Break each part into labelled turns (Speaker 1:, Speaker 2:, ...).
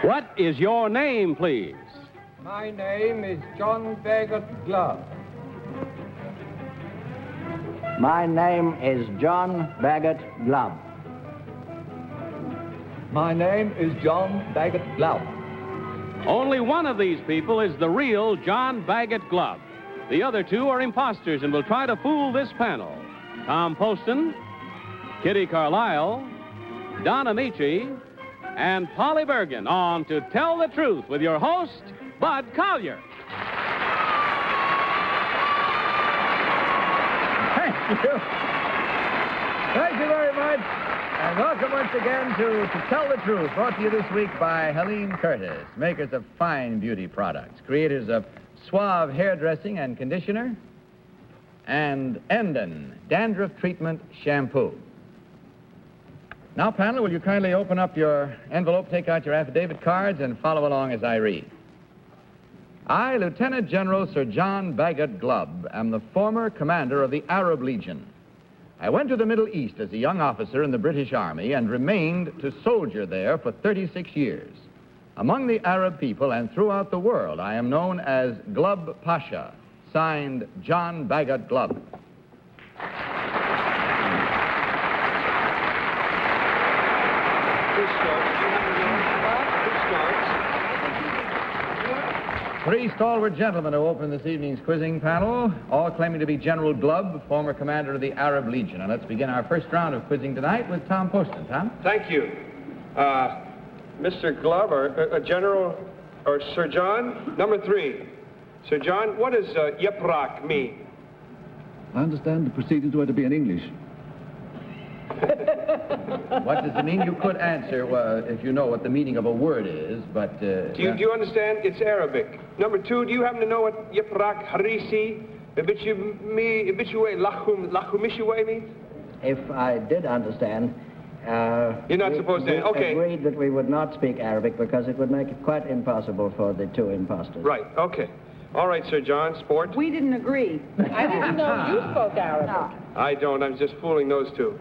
Speaker 1: What is your name, please?
Speaker 2: My name is John Bagot Glove.
Speaker 3: My name is John Bagot Glove.
Speaker 2: My name is John Bagot Glove.
Speaker 1: Only one of these people is the real John Bagot Glove. The other two are imposters and will try to fool this panel. Tom Poston, Kitty Carlisle, Don Amici, and Polly Bergen on To Tell the Truth with your host, Bud Collyer.
Speaker 4: Thank you. Thank you very much. And welcome once again to Tell the Truth, brought to you this week by Helene Curtis, makers of fine beauty products, creators of Suave hairdressing and conditioner, and Endon dandruff treatment shampoo. Now, panel, will you kindly open up your envelope, take out your affidavit cards, and follow along as I read. I, Lieutenant General Sir John Bagot Glove, am the former commander of the Arab Legion. I went to the Middle East as a young officer in the British Army and remained to soldier there for 36 years. Among the Arab people and throughout the world, I am known as Glove Pasha, signed John Bagot Glove. Three stalwart gentlemen who open this evening's quizzing panel, all claiming to be General Glove, former commander of the Arab Legion. And let's begin our first round of quizzing tonight with Tom Poston. Tom?
Speaker 5: Thank you. Mr. Glove, or General, or Sir John, number 3. Sir John, what does Yiprak mean?
Speaker 6: I understand the procedures were to be in English.
Speaker 4: What does it mean? You could answer if you know what the meaning of a word is, but...
Speaker 5: Do you understand? It's Arabic. Number 2, do you happen to know what Yiprak Harisi, Ibitue Lachumishiwe means?
Speaker 3: If I did understand...
Speaker 5: You're not supposed to... Okay.
Speaker 3: We agreed that we would not speak Arabic because it would make it quite impossible for the two imposters.
Speaker 5: Right, okay. All right, Sir John, sport.
Speaker 7: We didn't agree.
Speaker 8: I didn't know you spoke Arabic.
Speaker 7: No.
Speaker 5: I don't. I'm just fooling those two.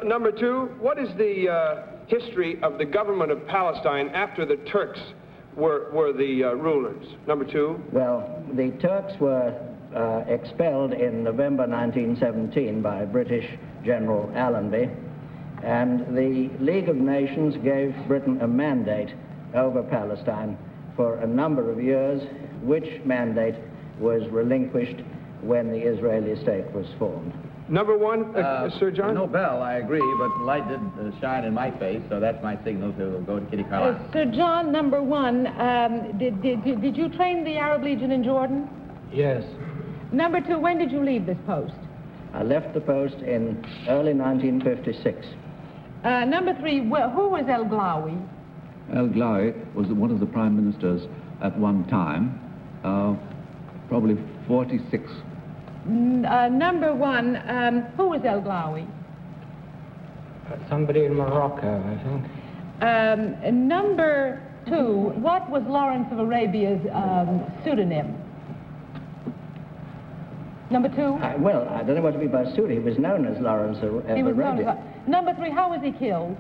Speaker 5: Number 2, what is the history of the government of Palestine after the Turks were the rulers? Number 2.
Speaker 3: Well, the Turks were expelled in November 1917 by British General Allenby, and the League of Nations gave Britain a mandate over Palestine for a number of years, which mandate was relinquished when the Israeli state was formed.
Speaker 5: Number 1, Sir John?
Speaker 4: No bell, I agree, but the light did shine in my face, so that's my signal to go to Kitty Carlisle.
Speaker 8: Sir John, number 1, did you train the Arab Legion in Jordan?
Speaker 2: Yes.
Speaker 8: Number 2, when did you leave this post?
Speaker 3: I left the post in early 1956.
Speaker 8: Number 3, who was El Glawi?
Speaker 6: El Glawi was one of the prime ministers at one time, probably 46.
Speaker 8: Number 1, who was El Glawi?
Speaker 2: Somebody in Morocco, I think.
Speaker 8: Number 2, what was Lawrence of Arabia's pseudonym? Number 2?
Speaker 3: Well, I don't know what to mean by pseudo. He was known as Lawrence of Arabia.
Speaker 8: Number 3, how was he killed?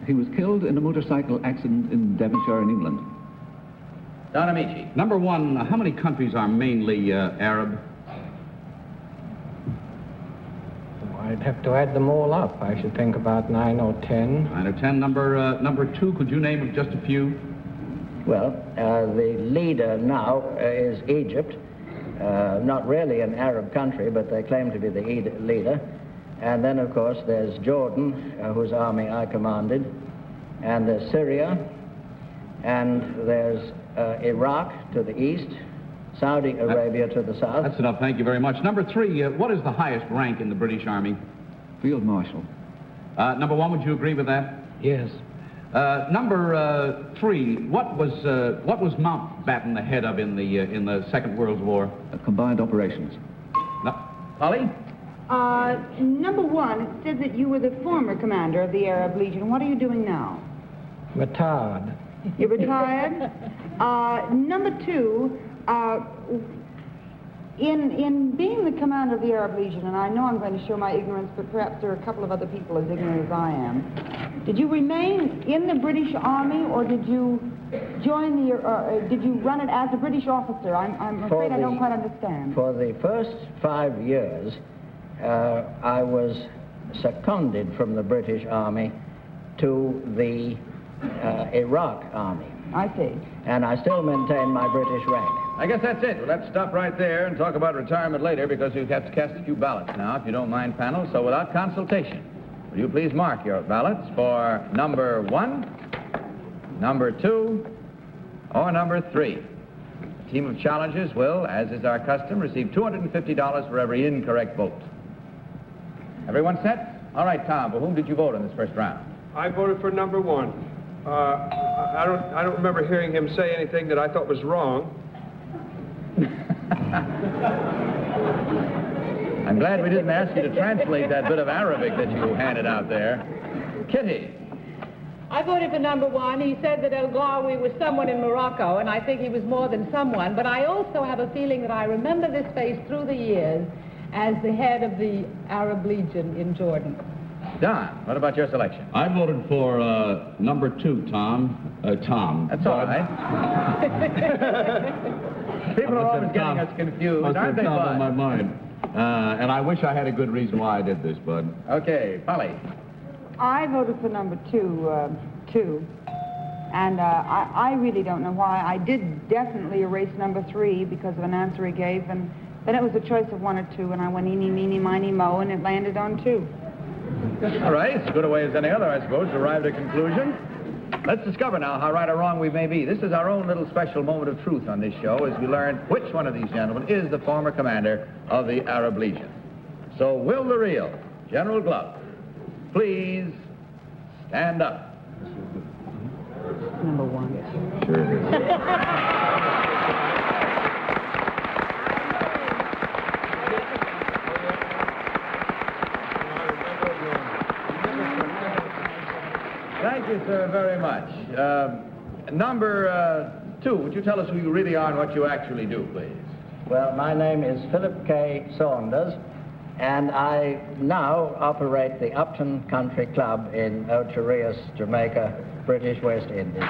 Speaker 6: He was killed in a motorcycle accident in Devonshire in England.
Speaker 4: Don Amici.
Speaker 9: Number 1, how many countries are mainly Arab?
Speaker 2: I'd have to add them all up. I should think about 9 or 10.
Speaker 9: 9 or 10. Number 2, could you name just a few?
Speaker 3: Well, the leader now is Egypt. Not really an Arab country, but they claim to be the leader. And then, of course, there's Jordan, whose army I commanded, and there's Syria, and there's Iraq to the east, Saudi Arabia to the south.
Speaker 9: That's enough, thank you very much. Number 3, what is the highest rank in the British Army?
Speaker 6: Field Marshal.
Speaker 9: Number 1, would you agree with that?
Speaker 2: Yes.
Speaker 9: Number 3, what was Mountbatten the head of in the Second World War?
Speaker 6: Combined Operations.
Speaker 9: Polly?
Speaker 7: Number 1, it said that you were the former commander of the Arab Legion. What are you doing now?
Speaker 2: Retired.
Speaker 7: You're retired? Number 2, In being the commander of the Arab Legion, and I know I'm going to show my ignorance, but perhaps there are a couple of other people as ignorant as I am. Did you remain in the British Army, or did you join the? Did you run it as a British officer? I'm afraid I don't quite understand.
Speaker 3: For the first 5 years, I was seconded from the British Army to the Iraq Army.
Speaker 7: I see.
Speaker 3: And I still maintain my British rank.
Speaker 4: I guess that's it. We'll have to stop right there and talk about retirement later because we have to cast a few ballots now, if you don't mind, panel. So without consultation, will you please mark your ballots for number 1, number 2, or number 3. The team of challengers will, as is our custom, receive $250 for every incorrect vote. Everyone set? All right, Tom, for whom did you vote in this first round?
Speaker 5: I voted for number 1. I don't remember hearing him say anything that I thought was wrong.
Speaker 4: I'm glad we didn't ask you to translate that bit of Arabic that you handed out there. Kitty.
Speaker 8: I voted for number 1. He said that El Ghawi was someone in Morocco, and I think he was more than someone. But I also have a feeling that I remember this face through the years as the head of the Arab Legion in Jordan.
Speaker 4: Don, what about your selection?
Speaker 9: I voted for number 2, Tom. Tom.
Speaker 4: That's all right. People are always getting us confused, aren't they, Bud?
Speaker 9: On my mind. And I wish I had a good reason why I did this, Bud.
Speaker 4: Okay, Polly.
Speaker 7: I voted for number 2, and I really don't know why. I did definitely erase number 3 because of an answer he gave, and then it was a choice of 1 or 2, and I went eeny, meeny, miny, mo, and it landed on 2.
Speaker 4: All right, it's as good a way as any other, I suppose, to arrive at a conclusion. Let's discover now how right or wrong we may be. This is our own little special moment of truth on this show as we learn which one of these gentlemen is the former commander of the Arab Legion. So, will the real General Glove please stand up?
Speaker 7: Number 1.
Speaker 9: Sure.
Speaker 4: Thank you, sir, very much. Number 2, would you tell us who you really are and what you actually do, please?
Speaker 3: Well, my name is Philip K. Saunders, and I now operate the Upton Country Club in Ocherius, Jamaica, British West Indies.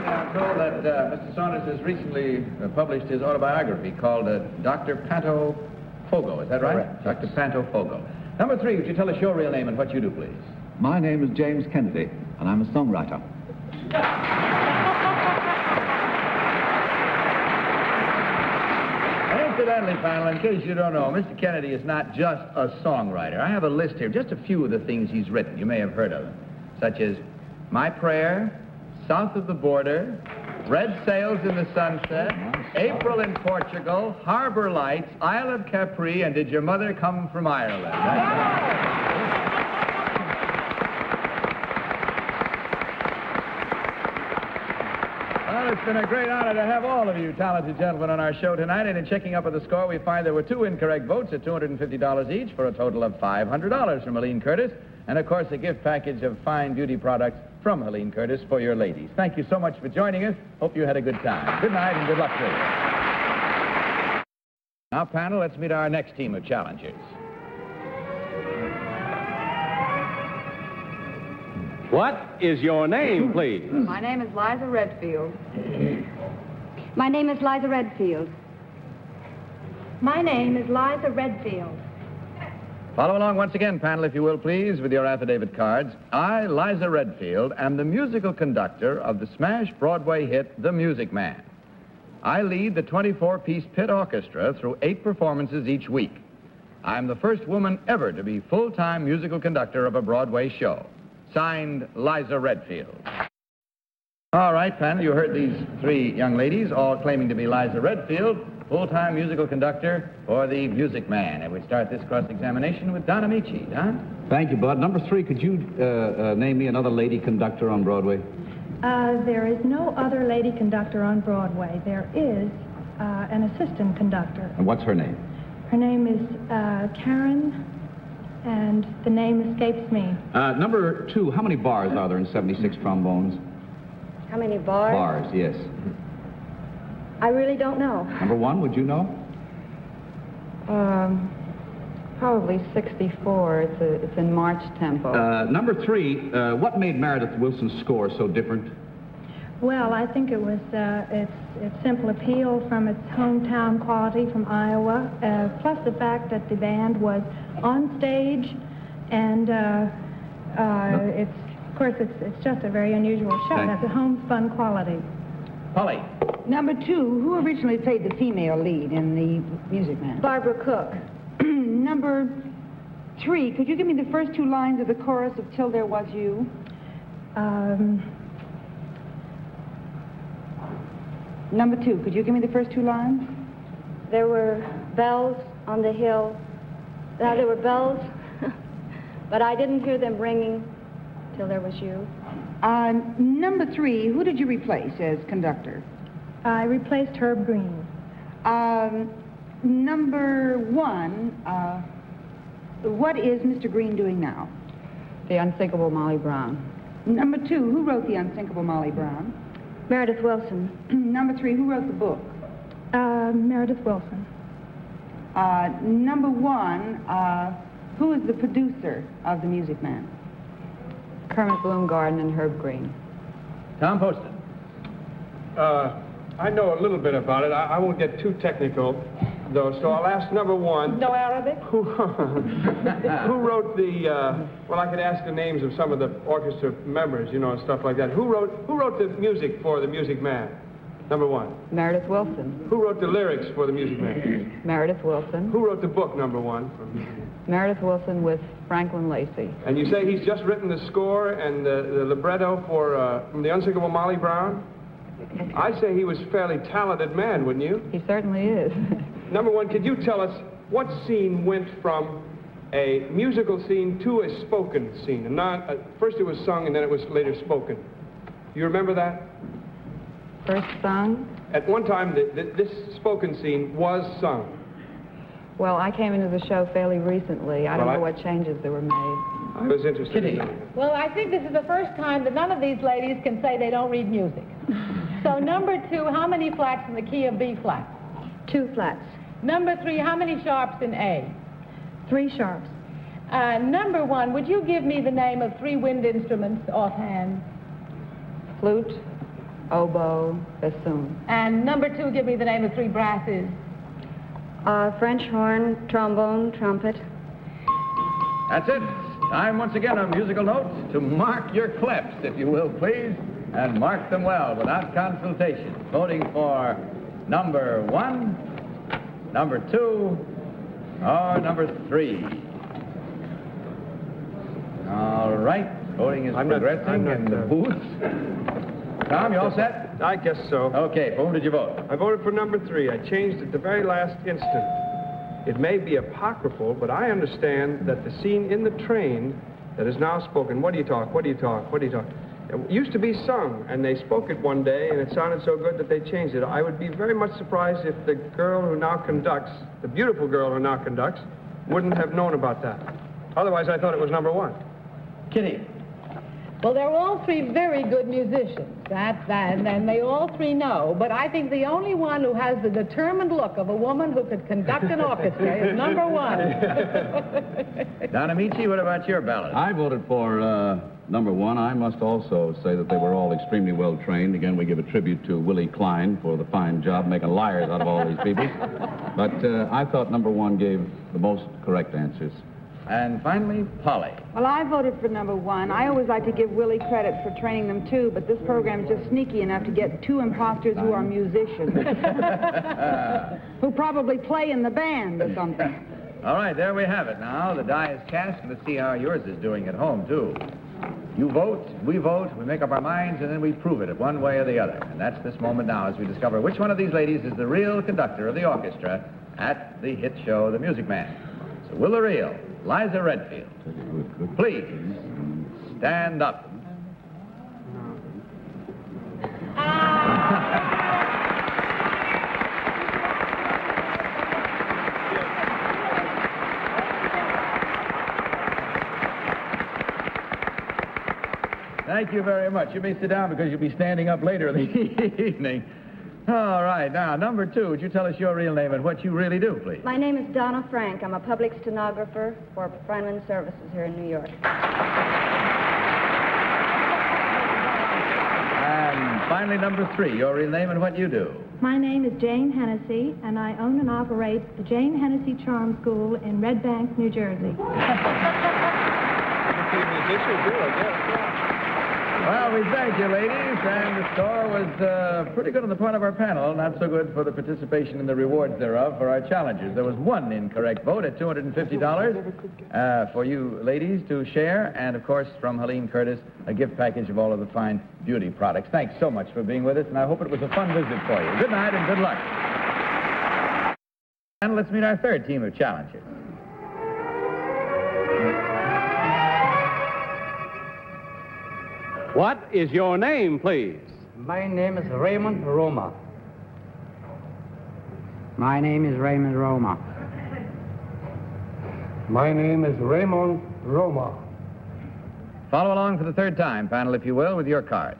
Speaker 4: I'm told that Mr. Saunders has recently published his autobiography called Dr. Panto Fogo, is that right?
Speaker 3: Correct.
Speaker 4: Dr. Panto Fogo. Number 3, would you tell us your real name and what you do, please?
Speaker 6: My name is James Kennedy, and I'm a songwriter.
Speaker 4: And incidentally, panel, in case you don't know, Mr. Kennedy is not just a songwriter. I have a list here, just a few of the things he's written. You may have heard of them, such as My Prayer, South of the Border, Red Sails in the Sunset, April in Portugal, Harbor Lights, Isle of Capri, and Did Your Mother Come from Ireland? Well, it's been a great honor to have all of you talented gentlemen on our show tonight, and in checking up on the score, we find there were 2 incorrect votes at $250 each for a total of $500 from Helene Curtis, and of course a gift package of fine beauty products from Helene Curtis for your ladies. Thank you so much for joining us. Hope you had a good time. Good night and good luck to you. Now, panel, let's meet our next team of challengers.
Speaker 1: What is your name, please?
Speaker 7: My name is Liza Redfield.
Speaker 10: My name is Liza Redfield. My name is Liza Redfield.
Speaker 4: Follow along once again, panel, if you will, please, with your affidavit cards. I, Liza Redfield, am the musical conductor of the smash Broadway hit, The Music Man. I lead the 24-piece pit orchestra through 8 performances each week. I'm the first woman ever to be full-time musical conductor of a Broadway show. Signed, Liza Redfield. All right, panel, you heard these 3 young ladies, all claiming to be Liza Redfield, full-time musical conductor for The Music Man. And we start this cross-examination with Don Amici. Don?
Speaker 9: Thank you, Bud. Number 3, could you name me another lady conductor on Broadway?
Speaker 10: There is no other lady conductor on Broadway. There is an assistant conductor.
Speaker 9: And what's her name?
Speaker 10: Her name is Karen, and the name escapes me.
Speaker 9: Number 2, how many bars are there in 76 trombones?
Speaker 10: How many bars?
Speaker 9: Bars, yes.
Speaker 10: I really don't know.
Speaker 9: Number 1, would you know?
Speaker 7: Probably 64. It's in march tempo.
Speaker 9: Number 3, what made Meredith Willson's score so different?
Speaker 11: Well, I think it was its simple appeal from its hometown quality from Iowa, plus the fact that the band was on stage, and of course, it's just a very unusual show. That's a homespun quality.
Speaker 4: Polly.
Speaker 7: Number 2, who originally played the female lead in the Music Man?
Speaker 10: Barbara Cook.
Speaker 7: Number 3, could you give me the first 2 lines of the chorus of Till There Was You? Number 2, could you give me the first 2 lines?
Speaker 10: There were bells on the hill. There were bells, but I didn't hear them ringing till there was you.
Speaker 7: Number 3, who did you replace as conductor?
Speaker 11: I replaced Herb Green.
Speaker 7: Number 1, what is Mr. Green doing now?
Speaker 12: The Unsinkable Molly Brown.
Speaker 7: Number 2, who wrote The Unsinkable Molly Brown?
Speaker 10: Meredith Willson.
Speaker 7: Number 3, who wrote the book?
Speaker 11: Meredith Willson.
Speaker 7: Number 1, who is the producer of The Music Man?
Speaker 12: Kermit Bloomgarden and Herb Green.
Speaker 4: Tom Poston.
Speaker 5: I know a little bit about it. I won't get too technical, though, so I'll ask number 1.
Speaker 8: No Arabic?
Speaker 5: Who wrote the, well, I could ask the names of some of the orchestra members, you know, and stuff like that. Who wrote the music for The Music Man? Number 1.
Speaker 12: Meredith Willson.
Speaker 5: Who wrote the lyrics for The Music Man?
Speaker 12: Meredith Willson.
Speaker 5: Who wrote the book, number 1?
Speaker 12: Meredith Willson with Franklin Lacey.
Speaker 5: And you say he's just written the score and the libretto for from The Unsinkable Molly Brown? I say he was a fairly talented man, wouldn't you?
Speaker 12: He certainly is.
Speaker 5: Number 1, could you tell us what scene went from a musical scene to a spoken scene? And first it was sung and then it was later spoken. You remember that?
Speaker 12: First sung?
Speaker 5: At one time, this spoken scene was sung.
Speaker 12: Well, I came into the show fairly recently. I don't know what changes there were made.
Speaker 5: I was interested in that.
Speaker 8: Well, I think this is the first time that none of these ladies can say they don't read music. So number 2, how many flats in the key of B flat?
Speaker 10: 2 flats.
Speaker 8: Number 3, how many sharps in A?
Speaker 11: 3 sharps.
Speaker 8: Number 1, would you give me the name of 3 wind instruments offhand?
Speaker 12: Flute, oboe, bassoon.
Speaker 8: And number 2, give me the name of 3 brasses.
Speaker 10: French horn, trombone, trumpet.
Speaker 4: That's it. Time once again on Musical Notes to mark your clefs, if you will, please, and mark them well without consultation. Voting for number 1, number 2, or number 3. All right. Voting is progressing in the booth. Tom, you all set?
Speaker 5: I guess so.
Speaker 4: Okay, for whom did you vote?
Speaker 5: I voted for number 3. I changed at the very last instant. It may be apocryphal, but I understand that the scene in the train that is now spoken, what do you talk, what do you talk, what do you talk, it used to be sung, and they spoke it one day, and it sounded so good that they changed it. I would be very much surprised if the girl who now conducts, the beautiful girl who now conducts, wouldn't have known about that. Otherwise, I thought it was number 1.
Speaker 4: Kitty.
Speaker 8: Well, they're all 3 very good musicians, and they all 3 know, but I think the only one who has the determined look of a woman who could conduct an orchestra is number 1.
Speaker 4: Don Amici, what about your ballot?
Speaker 9: I voted for number 1. I must also say that they were all extremely well trained. Again, we give a tribute to Willie Klein for the fine job making liars out of all these people. But I thought number 1 gave the most correct answers.
Speaker 4: And finally, Polly.
Speaker 7: Well, I voted for number 1. I always like to give Willie credit for training them, too, but this program is just sneaky enough to get 2 imposters who are musicians, who probably play in the band or something.
Speaker 4: All right, there we have it now. The die is cast, and let's see how yours is doing at home, too. You vote, we make up our minds, and then we prove it one way or the other. And that's this moment now as we discover which one of these ladies is the real conductor of the orchestra at the hit show, The Music Man. So will the real Liza Redfield please stand up? Thank you very much. You may sit down because you'll be standing up later in the evening. All right. Now, number 2, would you tell us your real name and what you really do, please?
Speaker 10: My name is Donna Frank. I'm a public stenographer for Friendland Services here in New York.
Speaker 4: And finally, number 3, your real name and what you do.
Speaker 11: My name is Jane Hennessy, and I own and operate the Jane Hennessy Charm School in Red Bank, New Jersey.
Speaker 4: Well, we thank you, ladies, and the score was pretty good on the part of our panel, not so good for the participation in the rewards thereof for our challengers. There was one incorrect vote at $250 for you ladies to share, and, of course, from Helene Curtis, a gift package of all of the fine beauty products. Thanks so much for being with us, and I hope it was a fun visit for you. Good night and good luck. And let's meet our third team of challengers.
Speaker 1: What is your name, please?
Speaker 13: My name is Raymond Roma. My name is Raymond Roma.
Speaker 14: My name is Raymond Roma.
Speaker 4: Follow along for the third time, panel, if you will, with your cards.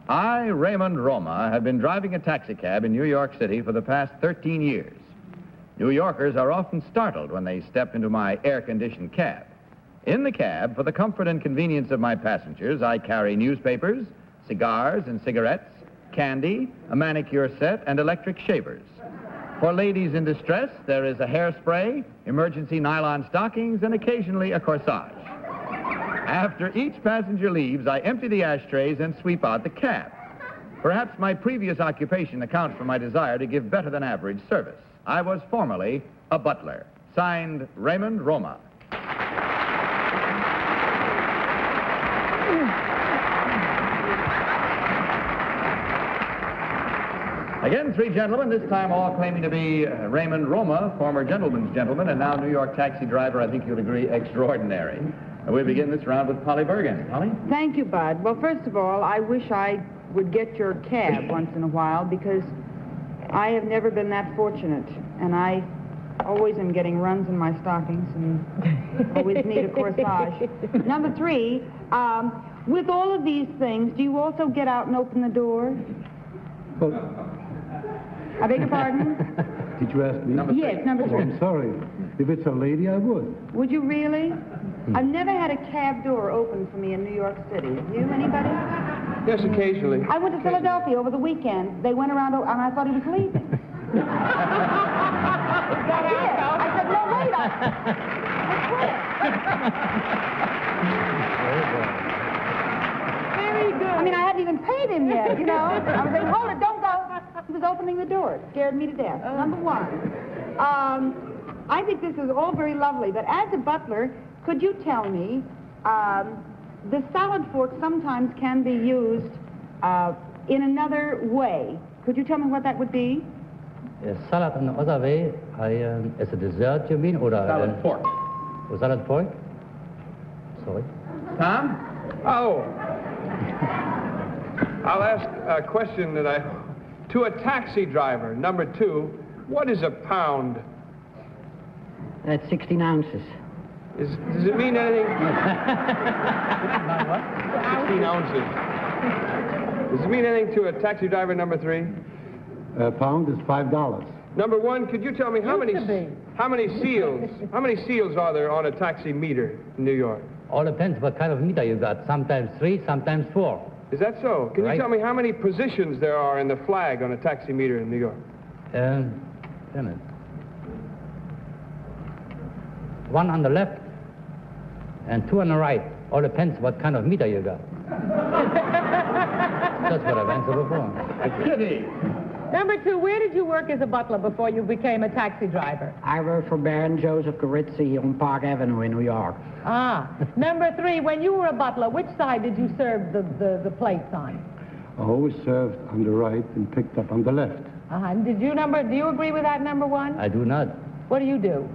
Speaker 4: I, Raymond Roma, have been driving a taxicab in New York City for the past 13 years. New Yorkers are often startled when they step into my air-conditioned cab. In the cab, for the comfort and convenience of my passengers, I carry newspapers, cigars and cigarettes, candy, a manicure set, and electric shavers. For ladies in distress, there is a hairspray, emergency nylon stockings, and occasionally a corsage. After each passenger leaves, I empty the ashtrays and sweep out the cab. Perhaps my previous occupation accounts for my desire to give better than average service. I was formerly a butler. Signed, Raymond Roma. Again, 3 gentlemen, this time all claiming to be Raymond Roma, former gentleman's gentleman, and now New York taxi driver, I think you'll agree, extraordinary. We begin this round with Polly Bergen. Polly?
Speaker 7: Thank you, Bud. Well, first of all, I wish I would get your cab once in a while because I have never been that fortunate, and I always am getting runs in my stockings and always need a corsage. Number 3, with all of these things, do you also get out and open the door? I beg your pardon?
Speaker 14: Did you ask me?
Speaker 7: Yes, number 3.
Speaker 14: Oh, I'm sorry. If it's a lady, I would.
Speaker 7: Would you really? I've never had a cab door open for me in New York City. You, anybody?
Speaker 5: Yes, occasionally.
Speaker 7: I went to Philadelphia over the weekend. They went around, and I thought he was leaving. I said, no, wait, Very good. I mean, I hadn't even paid him yet, you know. I was saying, hold it, don't go. He was opening the door. It scared me to death. Number 1. I think this is all very lovely, but as a butler, could you tell me, the salad fork sometimes can be used in another way. Could you tell me what that would be?
Speaker 13: Salad in other way, as a dessert, you mean? Or
Speaker 4: salad fork.
Speaker 13: A salad fork? Sorry.
Speaker 4: Tom?
Speaker 5: Oh. I'll ask a question that to a taxi driver, number 2, what is a pound?
Speaker 13: That's 16 ounces.
Speaker 5: Does it mean anything? 16 ounces. Does it mean anything to a taxi driver, number 3?
Speaker 14: A pound is $5.
Speaker 5: Number 1, could you tell me how many seals are there on a taxi meter in New York?
Speaker 13: All depends what kind of meter you got. Sometimes 3, sometimes 4.
Speaker 5: Is that so? Can you tell me how many positions there are in the flag on a taxi meter in New York?
Speaker 13: 1 on the left and 2 on the right. All depends what kind of meter you got. That's what I've answered before.
Speaker 4: Kitty.
Speaker 8: Number 2, where did you work as a butler before you became a taxi driver?
Speaker 13: I worked for Baron Joseph Garizzi on Park Avenue in New York.
Speaker 8: Ah. Number 3, when you were a butler, which side did you serve the plates on?
Speaker 14: I always served on the right and picked up on the left.
Speaker 8: And do you agree with that, number 1?
Speaker 13: I do not.
Speaker 8: What do you do?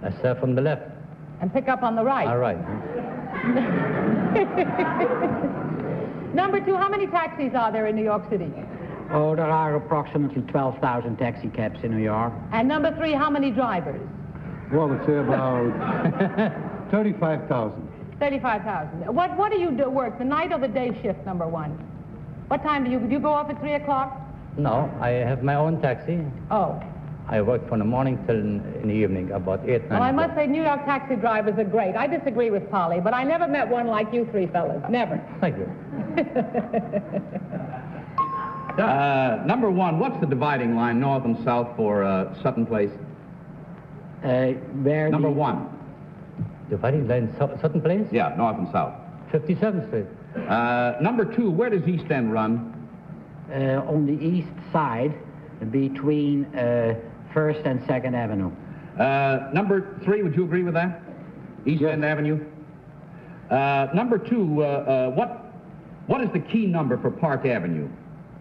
Speaker 13: I serve from the left.
Speaker 8: And pick up on the right?
Speaker 13: All right.
Speaker 8: Number 2, how many taxis are there in New York City?
Speaker 13: Oh, there are approximately 12,000 taxi cabs in New York.
Speaker 8: And number 3, how many drivers?
Speaker 14: Well, I would say about 35,000.
Speaker 8: $35,000. What do you do work, the night or the day shift, number one? What time do you go off at 3 o'clock?
Speaker 13: No, I have my own taxi.
Speaker 8: Oh.
Speaker 13: I work from the morning till in the evening, about 8, 9
Speaker 8: Well, I
Speaker 13: o'clock.
Speaker 8: must say New York taxi drivers are great. I disagree with Polly, but I never met one like you three fellas. Never.
Speaker 13: Thank you.
Speaker 9: Number one, what's the dividing line north and south for Sutton Place? Number one.
Speaker 13: Dividing line Sutton Place?
Speaker 9: Yeah, north and south.
Speaker 13: 57th Street.
Speaker 9: Number two, where does East End run?
Speaker 3: On the east side, between First and Second Avenue.
Speaker 9: Number three, would you agree with that? East End Avenue. Number two, what is the key number for Park Avenue?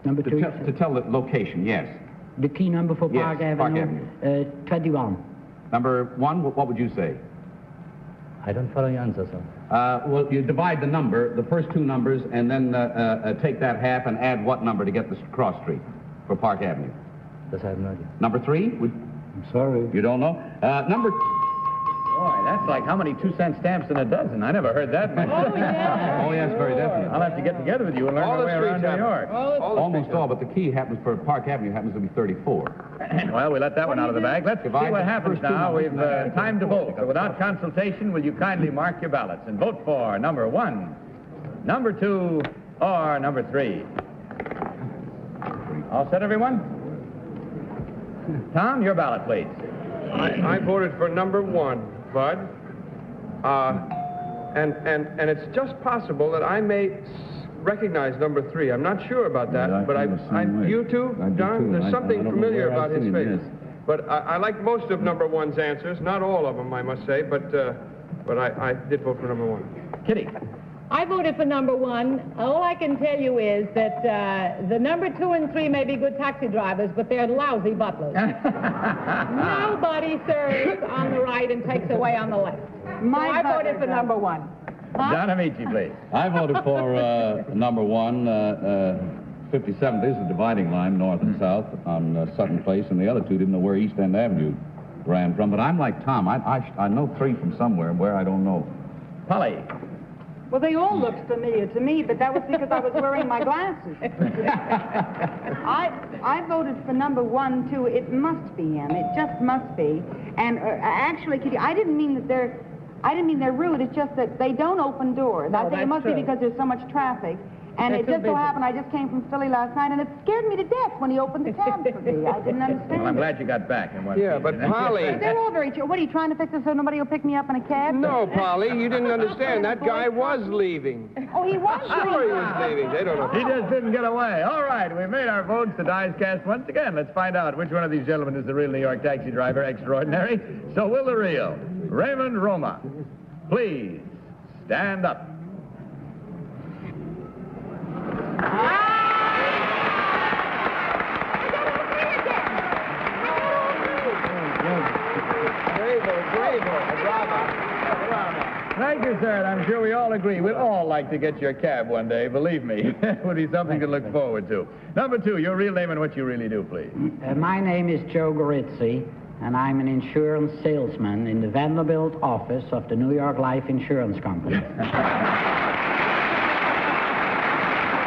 Speaker 3: Number two?
Speaker 9: To tell the location, yes.
Speaker 3: The key number for Park
Speaker 9: Yes,
Speaker 3: Avenue?
Speaker 9: Park Avenue.
Speaker 3: 21.
Speaker 9: Number one, what would you say?
Speaker 13: I don't follow your answer, sir.
Speaker 9: Well, you divide the number, the first two numbers, and then take that half and add what number to get the cross street for Park Avenue?
Speaker 13: Yes, I have no idea.
Speaker 9: Number three?
Speaker 14: I'm sorry.
Speaker 9: You don't know? Number...
Speaker 4: Boy, that's like how many 2-cent stamps in a dozen? I never heard that mentioned.
Speaker 8: Oh, yeah.
Speaker 9: Oh, yes, very definitely.
Speaker 4: I'll have to get together with you and learn my way around New York.
Speaker 9: Almost all, but the key happens for Park Avenue happens to be 34.
Speaker 4: Well, we let that one out of the bag. Let's see
Speaker 9: Divide
Speaker 4: what
Speaker 9: the
Speaker 4: happens
Speaker 9: first two
Speaker 4: now.
Speaker 9: numbers
Speaker 4: We've
Speaker 9: and add
Speaker 4: time to vote. So
Speaker 9: 34.
Speaker 4: without consultation, will you kindly mark your ballots and vote for number one, number two, or number three? All set, everyone? Tom, your ballot, please.
Speaker 5: I voted for number one, Bud. And it's just possible that I may recognize number three. I'm not sure about that,
Speaker 9: Yeah, I
Speaker 5: but
Speaker 9: feel the same way.
Speaker 5: you too,
Speaker 9: I do
Speaker 5: Don?
Speaker 9: too.
Speaker 5: There's
Speaker 9: I
Speaker 5: something
Speaker 9: don't know
Speaker 5: familiar
Speaker 9: where
Speaker 5: about
Speaker 9: I've
Speaker 5: his
Speaker 9: seen him,
Speaker 5: face.
Speaker 9: yes.
Speaker 5: But I like most of number one's answers, not all of them, I must say, but I did vote for number one.
Speaker 4: Kitty.
Speaker 8: I voted for number one. All I can tell you is that the number 2 and 3 may be good taxi drivers, but they're lousy butlers. Nobody serves on the right and takes away on the left. So I voted for number one.
Speaker 4: Don Amici, please.
Speaker 9: I voted for number one. 57th is the dividing line, north and south, on Sutton Place, and the other two didn't know where East End Avenue ran from. But I'm like Tom. I know three from somewhere, where I don't know.
Speaker 4: Polly.
Speaker 7: Well, they all looked familiar to me, but that was because I was wearing my glasses. I voted for number one, too. It must be him. It just must be. And actually, Kitty, I didn't mean they're rude. It's just that they don't open doors.
Speaker 8: No,
Speaker 7: I think it must be because there's so much traffic. And
Speaker 8: They're
Speaker 7: it
Speaker 8: too
Speaker 7: just so
Speaker 8: busy.
Speaker 7: happened I just came from Philly last night, and it scared me to death when he opened the cab for me. I didn't understand.
Speaker 4: Well, I'm
Speaker 7: it.
Speaker 4: glad you got back in one
Speaker 5: Yeah,
Speaker 4: piece.
Speaker 5: but Polly...
Speaker 7: They're all very chill. What, are you trying to fix it so nobody will pick me up in a cab?
Speaker 5: No, Polly, you didn't understand. That guy was leaving.
Speaker 7: Oh, he was?
Speaker 5: Sure he was leaving. They don't know.
Speaker 4: He just didn't get away. All right, we've made our votes. The die's cast once again. Let's find out which one of these gentlemen is the real New York taxi driver extraordinary. So will the real Raymond Roma please stand up? Thank you, sir, and I'm sure we all agree. We'd all like to get your cab one day, believe me. It would be something to look forward to. Number two, your real name and what you really do, please.
Speaker 3: My name is Joe Gorizzi, and I'm an insurance salesman in the Vanderbilt office of the New York Life Insurance Company.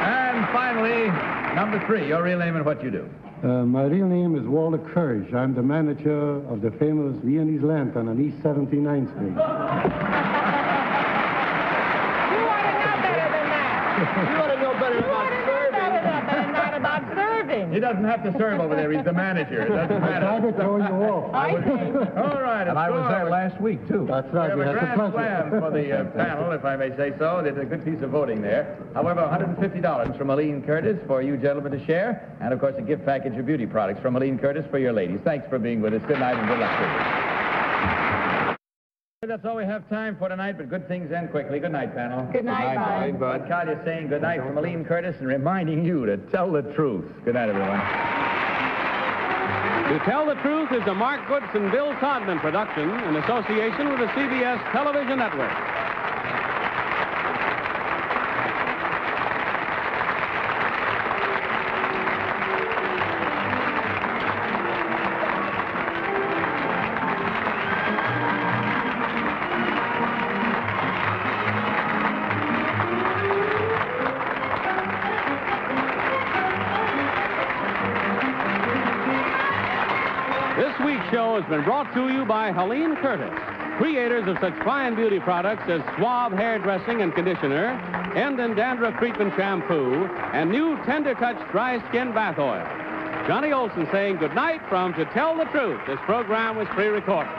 Speaker 4: And finally, number three, your real name and what you do.
Speaker 14: My real name is Walter Kirsch. I'm the manager of the famous Viennese Lantern on East 79th Street.
Speaker 8: You ought to know better than that.
Speaker 5: You ought to know better about serving.
Speaker 8: Not about serving.
Speaker 4: He doesn't have to serve over there. He's the manager. It doesn't matter.
Speaker 14: I would throw you off.
Speaker 4: All right.
Speaker 9: And I was there last week, too.
Speaker 14: That's
Speaker 4: We
Speaker 14: right.
Speaker 4: have
Speaker 14: We
Speaker 4: a
Speaker 14: had the
Speaker 4: grand
Speaker 14: pleasure.
Speaker 4: slam for the panel, if I may say so. There's a good piece of voting there. However, $150 from Aline Curtis for you gentlemen to share. And, of course, a gift package of beauty products from Aline Curtis for your ladies. Thanks for being with us. Good night and good luck to you. That's all we have time for tonight, but good things end quickly. Good night, panel.
Speaker 8: Good night, Bud.
Speaker 4: Bud Collier saying good night from Aline Curtis and reminding you to tell the truth. Good night, everyone.
Speaker 1: To Tell the Truth is a Mark Goodson, Bill Todman production in association with the CBS Television Network. been brought to you by Helene Curtis, creators of such fine beauty products as Suave Hairdressing and Conditioner, End and Dandruff Treatment Shampoo, and new Tender Touch Dry Skin Bath Oil. Johnny Olson saying goodnight from To Tell the Truth. This program was pre-recorded.